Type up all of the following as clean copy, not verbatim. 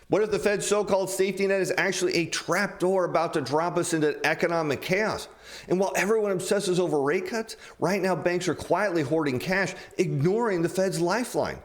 What if the Fed's so-called safety net is actually a trapdoor about to drop us into economic chaos? And while everyone obsesses over rate cuts, right now banks are quietly hoarding cash, ignoring the Fed's lifeline.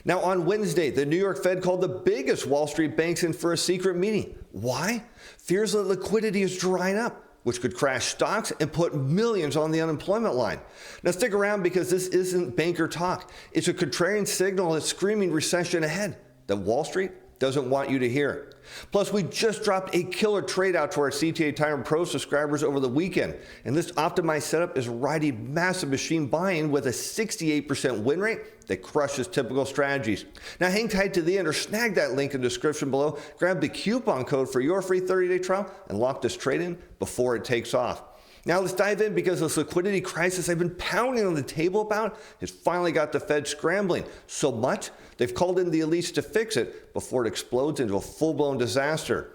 Now on Wednesday, the New York Fed called the biggest Wall Street banks in for a secret meeting. Why? Fears that liquidity is drying up, which could crash stocks and put millions on the unemployment line. Now stick around because this isn't banker talk. It's a contrarian signal that's screaming recession ahead that Wall Street doesn't want you to hear. Plus, we just dropped a killer trade out to our CTA Time Pro subscribers over the weekend, and this optimized setup is riding massive machine buying with a 68% win rate that crushes typical strategies. Now hang tight to the end or snag that link in the description below, grab the coupon code for your free 30-day trial, and lock this trade in before it takes off. Now let's dive in because this liquidity crisis I've been pounding on the table about has finally got the Fed scrambling so much they've called in the elites to fix it before it explodes into a full-blown disaster.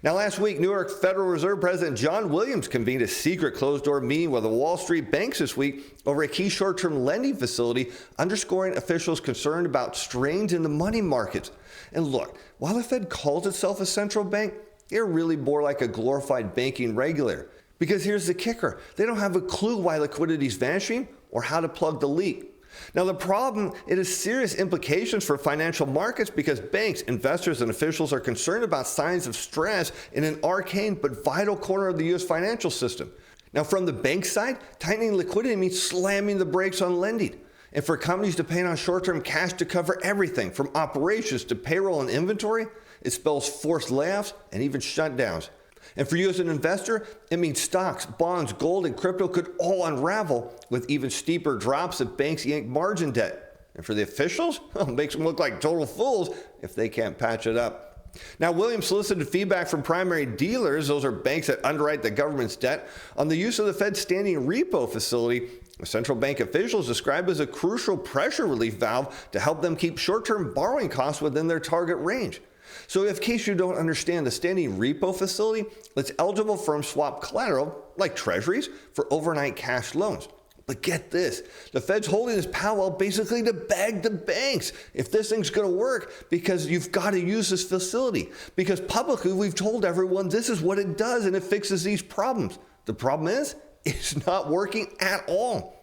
Now last week, New York Federal Reserve President John Williams convened a secret closed-door meeting with the Wall Street banks this week over a key short-term lending facility, underscoring officials' concern about strains in the money markets. And look, while the Fed calls itself a central bank, they're really more like a glorified banking regulator. Because here's the kicker, they don't have a clue why liquidity is vanishing or how to plug the leak. Now the problem, it has serious implications for financial markets because banks, investors, and officials are concerned about signs of stress in an arcane but vital corner of the U.S. financial system. Now from the bank side, tightening liquidity means slamming the brakes on lending. And for companies depending on short-term cash to cover everything from operations to payroll and inventory, it spells forced layoffs and even shutdowns. And for you as an investor, it means stocks, bonds, gold, and crypto could all unravel with even steeper drops if banks yank margin debt. And for the officials, well, it makes them look like total fools if they can't patch it up. Now, Williams solicited feedback from primary dealers, those are banks that underwrite the government's debt, on the use of the Fed's standing repo facility, central bank officials described as a crucial pressure relief valve to help them keep short-term borrowing costs within their target range. So in case you don't understand, the standing repo facility lets eligible firms swap collateral, like treasuries, for overnight cash loans. But get this, the Fed's holding this powwow basically to beg the banks if this thing's going to work because you've got to use this facility. Because publicly we've told everyone this is what it does and it fixes these problems. The problem is, it's not working at all.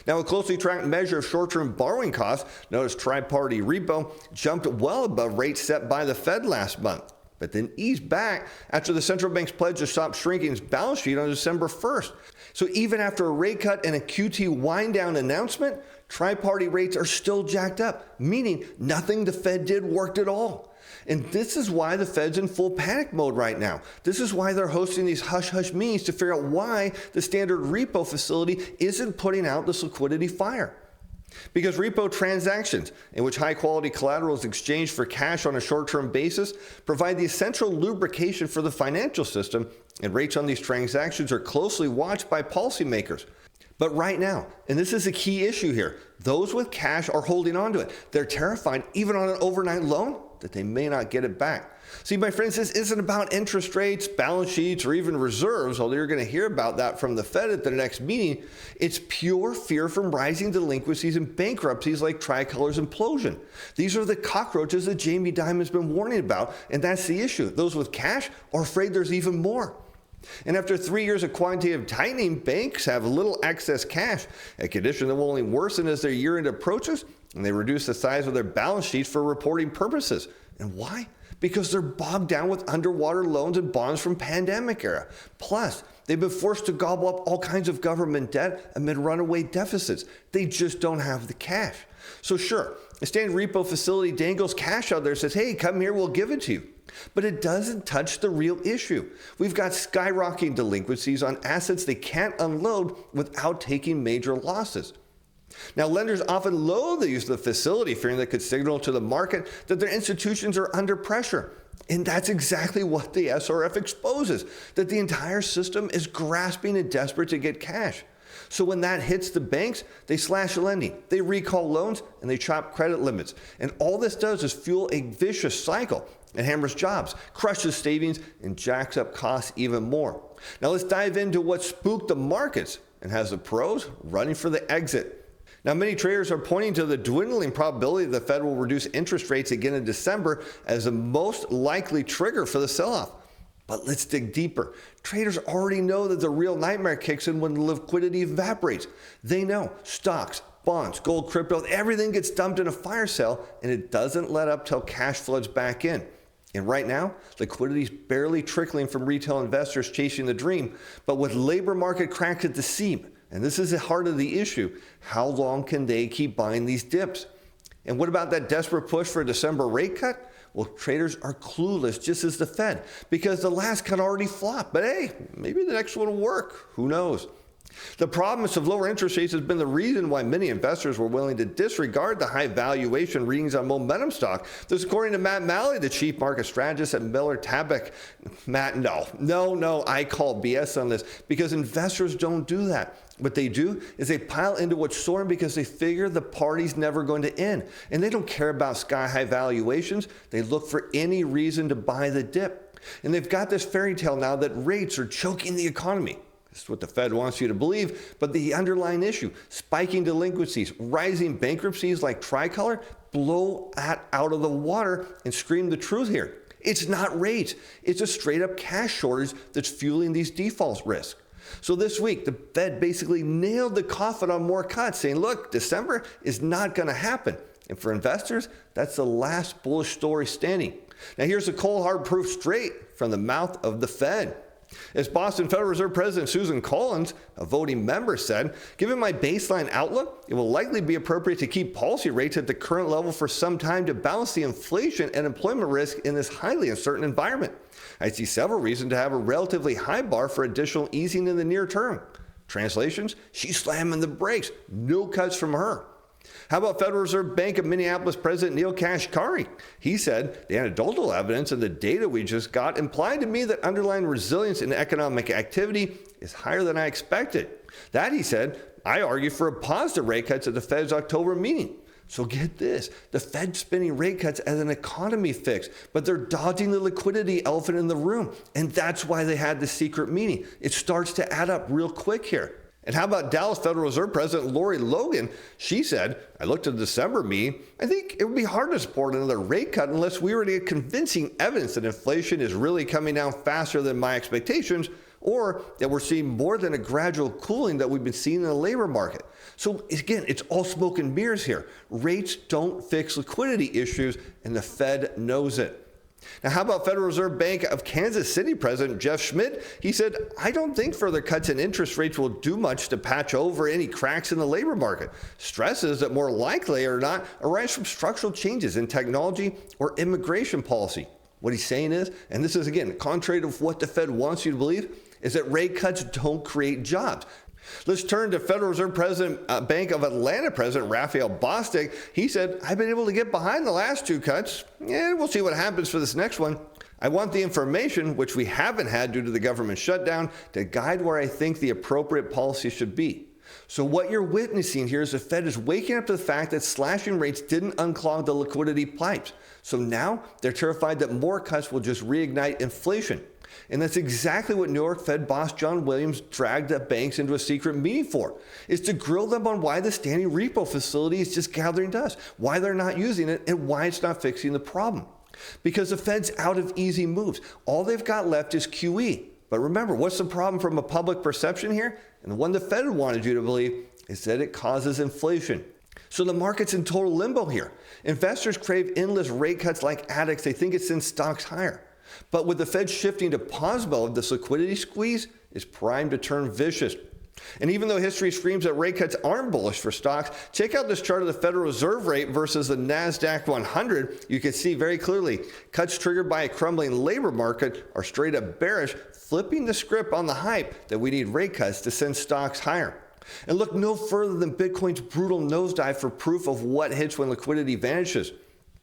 Now, a closely tracked measure of short-term borrowing costs, known as tri-party repo, jumped well above rates set by the Fed last month, but then eased back after the central bank's pledge to stop shrinking its balance sheet on December 1st. So even after a rate cut and a QT wind-down announcement, tri-party rates are still jacked up, meaning nothing the Fed did worked at all. And this is why the Fed's in full panic mode right now. This is why they're hosting these hush-hush meetings to figure out why the standard repo facility isn't putting out this liquidity fire. Because repo transactions, in which high-quality collateral is exchanged for cash on a short-term basis, provide the essential lubrication for the financial system, and rates on these transactions are closely watched by policymakers. But right now, and this is a key issue here, those with cash are holding on to it. They're terrified, even on an overnight loan, that they may not get it back. See, my friends, this isn't about interest rates, balance sheets, or even reserves, although you're going to hear about that from the Fed at the next meeting. It's pure fear from rising delinquencies and bankruptcies like Tricolor's implosion. These are the cockroaches that Jamie Dimon's been warning about, and that's the issue. Those with cash are afraid there's even more. And after 3 years of quantitative tightening, banks have little excess cash, a condition that will only worsen as their year-end approaches, and they reduce the size of their balance sheets for reporting purposes. And why? Because they're bogged down with underwater loans and bonds from pandemic era. Plus, they've been forced to gobble up all kinds of government debt amid runaway deficits. They just don't have the cash. So sure, a standard repo facility dangles cash out there and says, hey, come here, we'll give it to you. But it doesn't touch the real issue. We've got skyrocketing delinquencies on assets they can't unload without taking major losses. Now, lenders often loathe the use of the facility, fearing that could signal to the market that their institutions are under pressure. And that's exactly what the SRF exposes, that the entire system is grasping and desperate to get cash. So when that hits the banks, they slash lending, they recall loans, and they chop credit limits. And all this does is fuel a vicious cycle. It hammers jobs, crushes savings, and jacks up costs even more. Now let's dive into what spooked the markets and has the pros running for the exit. Now, many traders are pointing to the dwindling probability that the Fed will reduce interest rates again in December as the most likely trigger for the sell-off. But let's dig deeper. Traders already know that the real nightmare kicks in when the liquidity evaporates. They know stocks, bonds, gold, crypto, everything gets dumped in a fire sale, and it doesn't let up till cash floods back in. And right now, liquidity is barely trickling from retail investors chasing the dream, but with labor market cracks at the seam, and this is the heart of the issue, how long can they keep buying these dips? And what about that desperate push for a December rate cut? Well, traders are clueless, just as the Fed, because the last cut already flopped. But hey, maybe the next one will work. Who knows? The promise of lower interest rates has been the reason why many investors were willing to disregard the high valuation readings on momentum stock. This, according to Matt Malley, the chief market strategist at Miller Tabak. Matt, no, I call BS on this because investors don't do that. What they do is they pile into what's soaring because they figure the party's never going to end. And they don't care about sky-high valuations. They look for any reason to buy the dip. And they've got this fairy tale now that rates are choking the economy. This is what the Fed wants you to believe, but the underlying issue, spiking delinquencies, rising bankruptcies like Tricolor, blow that out of the water and scream the truth here. It's not rates. It's a straight-up cash shortage that's fueling these default risks. So this week, the Fed basically nailed the coffin on more cuts, saying, look, December is not going to happen. And for investors, that's the last bullish story standing. Now here's a cold hard proof straight from the mouth of the Fed. As Boston Federal Reserve President Susan Collins, a voting member, said, given my baseline outlook, it will likely be appropriate to keep policy rates at the current level for some time to balance the inflation and employment risk in this highly uncertain environment. I see several reasons to have a relatively high bar for additional easing in the near term. Translations, she's slamming the brakes. No cuts from her. How about Federal Reserve Bank of Minneapolis President Neil Kashkari? He said, the anecdotal evidence and the data we just got implied to me that underlying resilience in economic activity is higher than I expected. That, he said, I argue for a positive rate cuts at the Fed's October meeting. So get this, the Fed's spinning rate cuts as an economy fix, but they're dodging the liquidity elephant in the room. And that's why they had the secret meeting. It starts to add up real quick here. And how about Dallas Federal Reserve President Lori Logan? She said, I looked at the December meeting. I think it would be hard to support another rate cut unless we were to get convincing evidence that inflation is really coming down faster than my expectations, or that we're seeing more than a gradual cooling that we've been seeing in the labor market. So again, it's all smoke and mirrors here. Rates don't fix liquidity issues, and the Fed knows it. Now, how about Federal Reserve Bank of Kansas City President Jeff Schmidt? He said, I don't think further cuts in interest rates will do much to patch over any cracks in the labor market. Stresses that more likely or not arise from structural changes in technology or immigration policy. What he's saying is, and this is again contrary to what the Fed wants you to believe, is that rate cuts don't create jobs. Let's turn to Federal Reserve Bank of Atlanta President Raphael Bostic. He said, I've been able to get behind the last two cuts, and we'll see what happens for this next one. I want the information, which we haven't had due to the government shutdown, to guide where I think the appropriate policy should be. So what you're witnessing here is the Fed is waking up to the fact that slashing rates didn't unclog the liquidity pipes. So now they're terrified that more cuts will just reignite inflation. And that's exactly what New York Fed boss John Williams dragged the banks into a secret meeting for, is to grill them on why the standing repo facility is just gathering dust, why they're not using it, and why it's not fixing the problem. Because the Fed's out of easy moves. All they've got left is QE. But remember, what's the problem from a public perception here? And the one the Fed wanted you to believe is that it causes inflation. So the market's in total limbo here. Investors crave endless rate cuts like addicts. They think it sends stocks higher. But with the Fed shifting to pause mode, this liquidity squeeze is primed to turn vicious. And even though history screams that rate cuts aren't bullish for stocks, check out this chart of the Federal Reserve rate versus the NASDAQ 100. You can see very clearly cuts triggered by a crumbling labor market are straight up bearish, flipping the script on the hype that we need rate cuts to send stocks higher. And look no further than Bitcoin's brutal nosedive for proof of what hits when liquidity vanishes.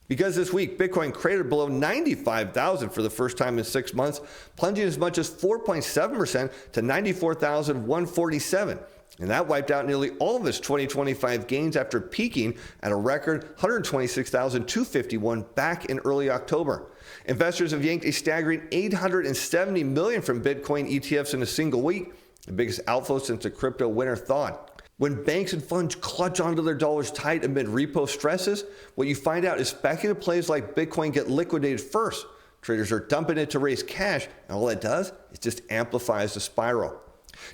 Because this week, Bitcoin cratered below 95,000 for the first time in 6 months, plunging as much as 4.7% to 94,147. And that wiped out nearly all of its 2025 gains after peaking at a record 126,251 back in early October. Investors have yanked a staggering $870 million from Bitcoin ETFs in a single week, the biggest outflow since the crypto winter thawed. When banks and funds clutch onto their dollars tight amid repo stresses, what you find out is speculative plays like Bitcoin get liquidated first. Traders are dumping it to raise cash, and all it does is just amplifies the spiral.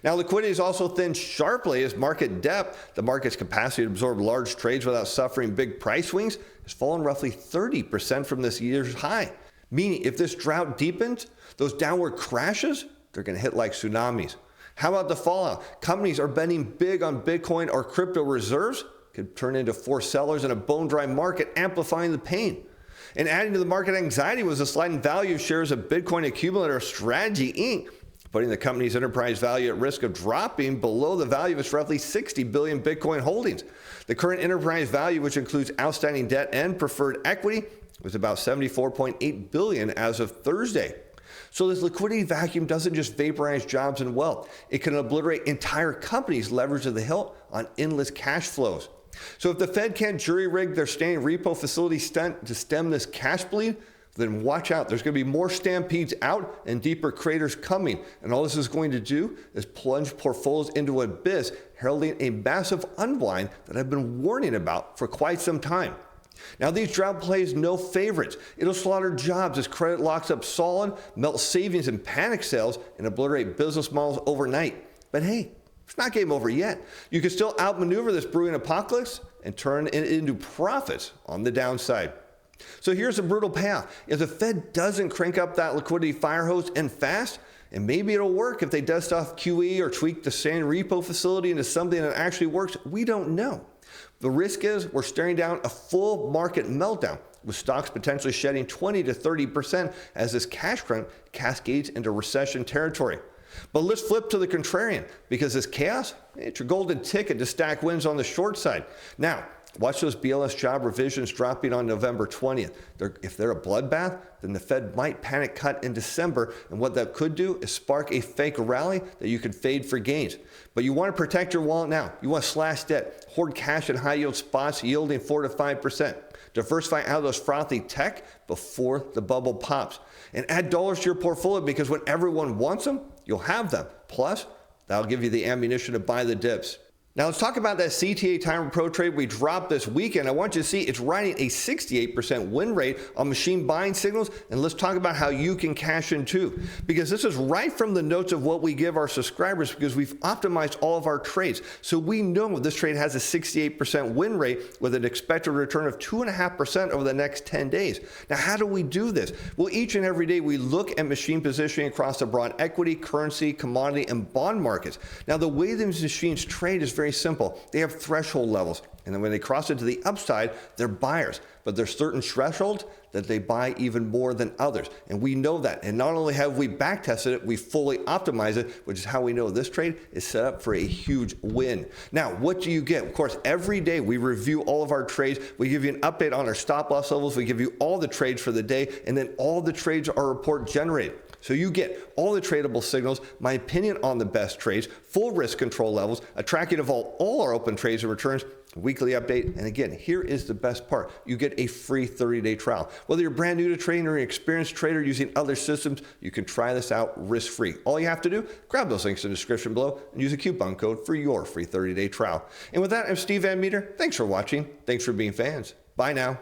Now, liquidity is also thinned sharply as market depth, the market's capacity to absorb large trades without suffering big price swings, has fallen roughly 30% from this year's high. Meaning, if this drought deepens, those downward crashes, they're going to hit like tsunamis. How about the fallout? Companies are betting big on Bitcoin or crypto reserves could turn into forced sellers in a bone-dry market, amplifying the pain. And adding to the market anxiety was a slide in value of shares of Bitcoin accumulator Strategy Inc., putting the company's enterprise value at risk of dropping below the value of its roughly 60 billion Bitcoin holdings. The current enterprise value, which includes outstanding debt and preferred equity, was about 74.8 billion as of Thursday. So this liquidity vacuum doesn't just vaporize jobs and wealth. It can obliterate entire companies leveraged to the hilt on endless cash flows. So if the Fed can't jury-rig their standing repo facility stunt to stem this cash bleed, then watch out. There's going to be more stampedes out and deeper craters coming. And all this is going to do is plunge portfolios into an abyss, heralding a massive unwind that I've been warning about for quite some time. Now, these drought plays no favorites. It'll slaughter jobs as credit locks up solid, melt savings and panic sales, and obliterate business models overnight. But hey, it's not game over yet. You can still outmaneuver this brewing apocalypse and turn it into profits on the downside. So here's a brutal payoff. If the Fed doesn't crank up that liquidity fire hose and fast, and maybe it'll work if they dust off QE or tweak the standing repo facility into something that actually works, we don't know. The risk is we're staring down a full market meltdown, with stocks potentially shedding 20 to 30% as this cash crunch cascades into recession territory. But let's flip to the contrarian, because this chaos, it's your golden ticket to stack wins on the short side. Now, watch those BLS job revisions dropping on November 20th. If they're a bloodbath, then the Fed might panic cut in December, and what that could do is spark a fake rally that you could fade for gains. But you want to protect your wallet now. You want to slash debt, hoard cash in high-yield spots yielding 4 to 5%. Diversify out of those frothy tech before the bubble pops. And add dollars to your portfolio, because when everyone wants them, you'll have them. Plus, that'll give you the ammunition to buy the dips. Now let's talk about that CTA Timer Pro trade we dropped this weekend. I want you to see it's riding a 68% win rate on machine buying signals, and let's talk about how you can cash in too. Because this is right from the notes of what we give our subscribers, because we've optimized all of our trades. So we know this trade has a 68% win rate with an expected return of 2.5% over the next 10 days. Now how do we do this? Well, each and every day we look at machine positioning across the broad equity, currency, commodity, and bond markets. Now the way these machines trade is very simple. They have threshold levels, and then when they cross into the upside, they're buyers. But there's certain thresholds that they buy even more than others, and we know that. And not only have we back tested it, we fully optimize it, which is how we know this trade is set up for a huge win. Now, what do you get? Of course, every day we review all of our trades. We give you an update on our stop loss levels. We give you all the trades for the day, and then all the trades are report generated. So you get all the tradable signals, my opinion on the best trades, full risk control levels, a tracking of all our open trades and returns, weekly update. And again, here is the best part. You get a free 30-day trial. Whether you're brand new to trading or an experienced trader using other systems, you can try this out risk-free. All you have to do, grab those links in the description below and use a coupon code for your free 30-day trial. And with that, I'm Steve Van Metre. Thanks for watching. Thanks for being fans. Bye now.